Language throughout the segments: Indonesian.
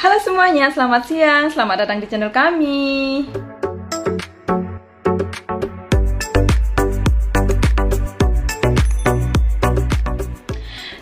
Halo semuanya, selamat siang, selamat datang di channel kami.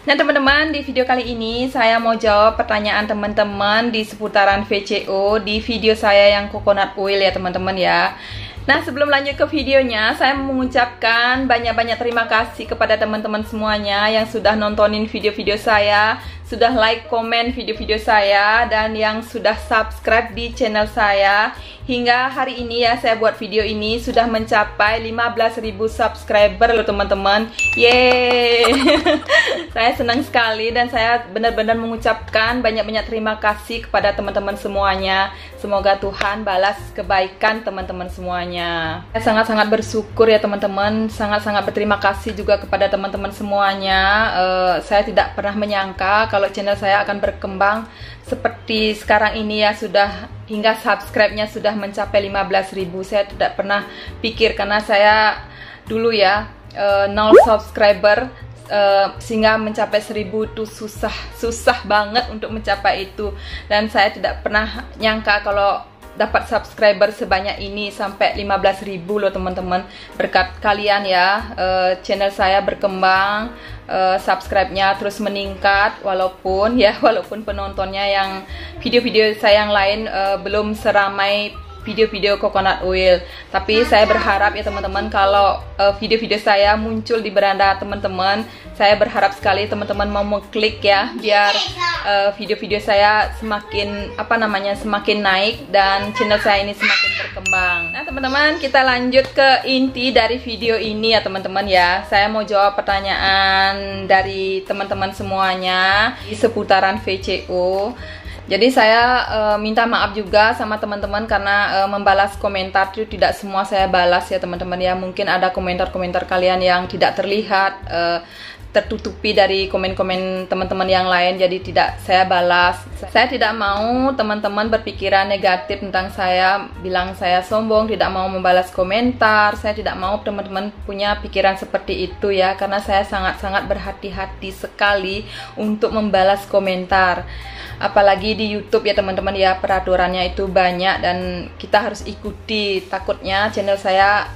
Nah teman-teman, di video kali ini saya mau jawab pertanyaan teman-teman di seputaran VCO di video saya yang coconut oil ya teman-teman ya. Nah sebelum lanjut ke videonya, saya mengucapkan banyak-banyak terima kasih kepada teman-teman semuanya yang sudah nontonin video-video saya, sudah like, komen video-video saya, dan yang sudah subscribe di channel saya. Hingga hari ini ya, saya buat video ini sudah mencapai 15.000 subscriber loh teman-teman. Yeay. Saya senang sekali dan saya benar-benar mengucapkan banyak-banyak terima kasih kepada teman-teman semuanya. Semoga Tuhan balas kebaikan teman-teman semuanya. Saya sangat-sangat bersyukur ya teman-teman, sangat-sangat berterima kasih juga kepada teman-teman semuanya. Saya tidak pernah menyangka kalau channel saya akan berkembang seperti sekarang ini ya, sudah hingga subscribe-nya sudah mencapai 15.000. Saya tidak pernah pikir karena saya dulu ya 0 subscriber, sehingga mencapai 1000 itu susah banget untuk mencapai itu, dan saya tidak pernah nyangka kalau dapat subscriber sebanyak ini sampai 15.000 loh teman-teman. Berkat kalian ya, channel saya berkembang, subscribe-nya terus meningkat, walaupun penontonnya yang video-video saya yang lain belum seramai video-video coconut oil. Tapi saya berharap ya teman-teman, kalau video-video saya muncul di beranda teman-teman, saya berharap sekali teman-teman mau mengklik ya, biar video-video saya semakin semakin naik dan channel saya ini semakin berkembang. Nah teman-teman, kita lanjut ke inti dari video ini ya teman-teman ya. Saya mau jawab pertanyaan dari teman-teman semuanya di seputaran VCO. Jadi saya minta maaf juga sama teman-teman karena membalas komentar itu tidak semua saya balas ya teman-teman ya. Mungkin ada komentar-komentar kalian yang tidak terlihat, tertutupi dari komen-komen teman-teman yang lain, jadi tidak saya balas. Saya tidak mau teman-teman berpikiran negatif tentang saya, bilang saya sombong, tidak mau membalas komentar. Saya tidak mau teman-teman punya pikiran seperti itu ya, karena saya sangat-sangat berhati-hati sekali untuk membalas komentar. Apalagi di YouTube ya teman-teman ya, peraturannya itu banyak dan kita harus ikuti. Takutnya channel saya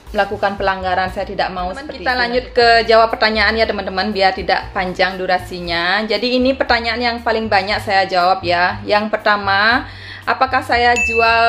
melakukan pelanggaran, saya tidak mau seperti itu. Kita lanjut ke jawab pertanyaan ya teman-teman, biar tidak panjang durasinya. Jadi ini pertanyaan yang paling banyak saya jawab ya. Yang pertama, apakah saya jual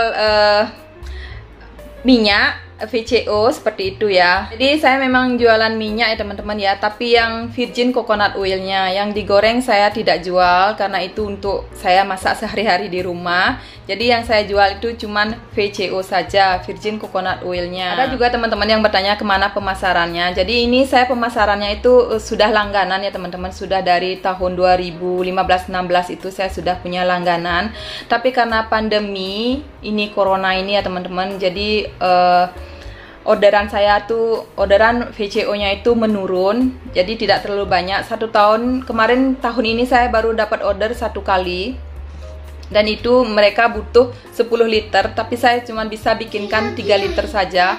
minyak VCO seperti itu ya. Jadi saya memang jualan minyak ya teman-teman ya, tapi yang virgin coconut oilnya, yang digoreng saya tidak jual karena itu untuk saya masak sehari-hari di rumah. Jadi yang saya jual itu cuman VCO saja, virgin coconut oilnya. Ada juga teman-teman yang bertanya kemana pemasarannya. Jadi ini saya pemasarannya itu sudah langganan ya teman-teman, sudah dari tahun 2015-16 itu saya sudah punya langganan. Tapi karena pandemi ini, corona ini ya teman-teman, jadi orderan VCO-nya itu menurun, jadi tidak terlalu banyak. Tahun ini saya baru dapat order 1 kali, dan itu mereka butuh 10 liter, tapi saya cuma bisa bikinkan 3 liter saja.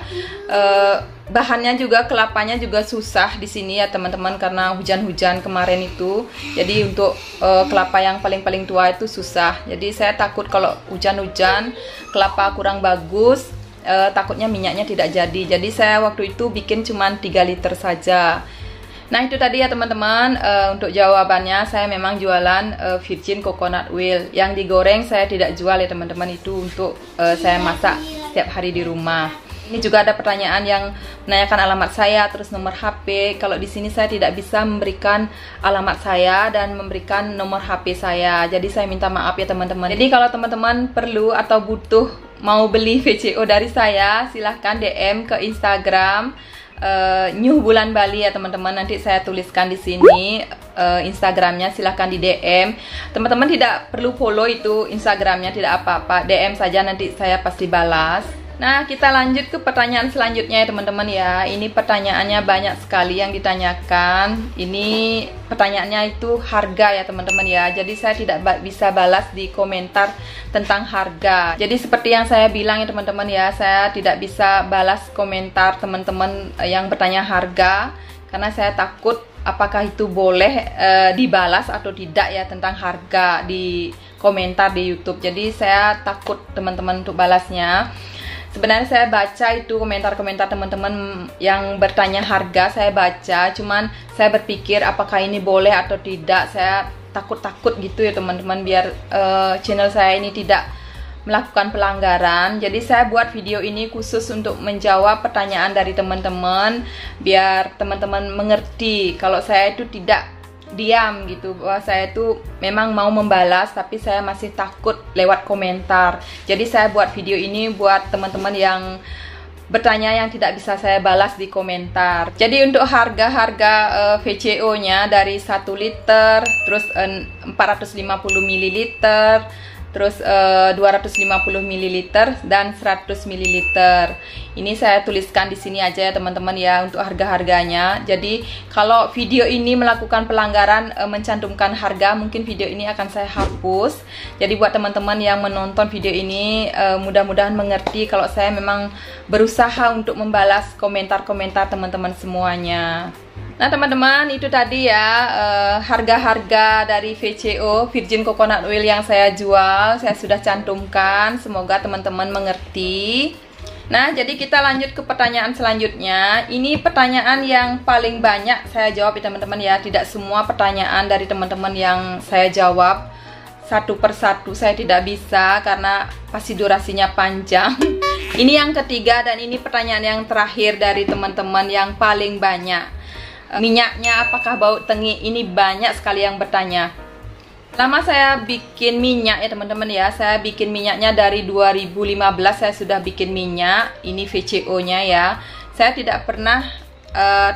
Bahannya juga, kelapanya juga susah di sini ya teman-teman, karena hujan-hujan kemarin itu. Jadi untuk kelapa yang paling tua itu susah. Jadi saya takut kalau hujan-hujan kelapa kurang bagus, takutnya minyaknya tidak jadi. Jadi saya waktu itu bikin cuma 3 liter saja. Nah itu tadi ya teman-teman, untuk jawabannya. Saya memang jualan virgin coconut oil. Yang digoreng saya tidak jual ya teman-teman, itu untuk saya masak setiap hari di rumah. Ini juga ada pertanyaan yang menanyakan alamat saya, terus nomor HP. Kalau di sini saya tidak bisa memberikan alamat saya dan memberikan nomor HP saya. Jadi saya minta maaf ya teman-teman. Jadi kalau teman-teman perlu atau butuh mau beli VCO dari saya, silahkan DM ke Instagram Nyuh Bulan Bali ya teman-teman. Nanti saya tuliskan di sini Instagramnya, silahkan di DM. Teman-teman tidak perlu follow itu Instagramnya, tidak apa-apa, DM saja, nanti saya pasti balas. Nah kita lanjut ke pertanyaan selanjutnya ya teman-teman ya. Ini pertanyaannya banyak sekali yang ditanyakan. Ini pertanyaannya itu harga ya teman-teman ya. Jadi saya tidak bisa balas di komentar tentang harga. Jadi seperti yang saya bilang ya teman-teman ya, saya tidak bisa balas komentar teman-teman yang bertanya harga, karena saya takut apakah itu boleh dibalas atau tidak ya, tentang harga di komentar di YouTube. Jadi saya takut teman-teman untuk balasnya. Sebenarnya saya baca itu komentar-komentar teman-teman yang bertanya harga, saya baca, cuman saya berpikir apakah ini boleh atau tidak. Saya takut-takut gitu ya teman-teman, biar channel saya ini tidak melakukan pelanggaran. Jadi saya buat video ini khusus untuk menjawab pertanyaan dari teman-teman, biar teman-teman mengerti kalau saya itu tidak diam gitu, bahwa saya itu memang mau membalas tapi saya masih takut lewat komentar. Jadi saya buat video ini buat teman-teman yang bertanya yang tidak bisa saya balas di komentar. Jadi untuk harga-harga VCO nya dari 1 liter, terus 450 ml, terus 250 ml dan 100 ml. Ini saya tuliskan di sini aja ya teman-teman ya untuk harga-harganya. Jadi kalau video ini melakukan pelanggaran mencantumkan harga, mungkin video ini akan saya hapus. Jadi buat teman-teman yang menonton video ini, mudah-mudahan mengerti kalau saya memang berusaha untuk membalas komentar-komentar teman-teman semuanya. Nah teman-teman, itu tadi ya harga-harga dari VCO, Virgin Coconut Oil, yang saya jual. Saya sudah cantumkan, semoga teman-teman mengerti. Nah jadi kita lanjut ke pertanyaan selanjutnya. Ini pertanyaan yang paling banyak saya jawab ya teman-teman ya. Tidak semua pertanyaan dari teman-teman yang saya jawab satu persatu, saya tidak bisa karena pasti durasinya panjang. Ini yang ketiga dan ini pertanyaan yang terakhir dari teman-teman yang paling banyak. Minyaknya apakah bau tengi? Ini banyak sekali yang bertanya. Lama saya bikin minyak ya teman-teman ya. Saya bikin minyaknya dari 2015 saya sudah bikin minyak. Ini VCO nya ya. Saya tidak pernah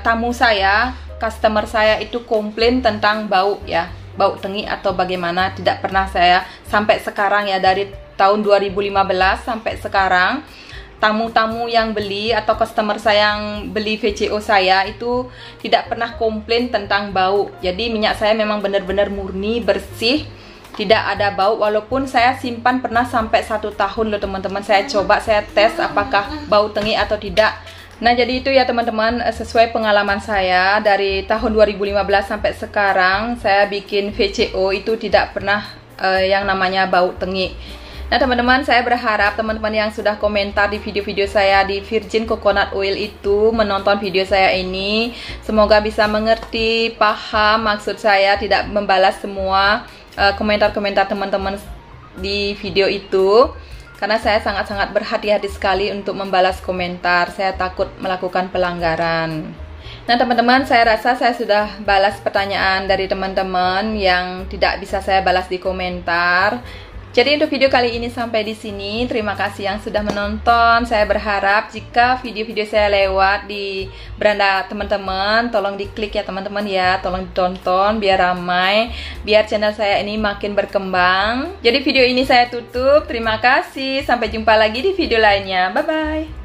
tamu saya, customer saya itu komplain tentang bau ya, bau tengi atau bagaimana. Tidak pernah saya sampai sekarang ya, dari tahun 2015 sampai sekarang. Tamu-tamu yang beli atau customer saya yang beli VCO saya itu tidak pernah komplain tentang bau. Jadi minyak saya memang benar-benar murni, bersih, tidak ada bau. Walaupun saya simpan pernah sampai 1 tahun loh teman-teman. Saya coba, saya tes apakah bau tengi atau tidak. Nah jadi itu ya teman-teman, sesuai pengalaman saya dari tahun 2015 sampai sekarang saya bikin VCO itu tidak pernah yang namanya bau tengi. Nah teman-teman, saya berharap teman-teman yang sudah komentar di video-video saya di Virgin Coconut Oil itu menonton video saya ini, semoga bisa mengerti, paham maksud saya, tidak membalas semua komentar-komentar teman-teman di video itu, karena saya sangat-sangat berhati-hati sekali untuk membalas komentar. Saya takut melakukan pelanggaran. Nah teman-teman, saya rasa saya sudah balas pertanyaan dari teman-teman yang tidak bisa saya balas di komentar. Jadi untuk video kali ini sampai di sini. Terima kasih yang sudah menonton. Saya berharap jika video-video saya lewat di beranda teman-teman, tolong diklik ya teman-teman ya, tolong ditonton biar ramai, biar channel saya ini makin berkembang. Jadi video ini saya tutup. Terima kasih. Sampai jumpa lagi di video lainnya. Bye bye.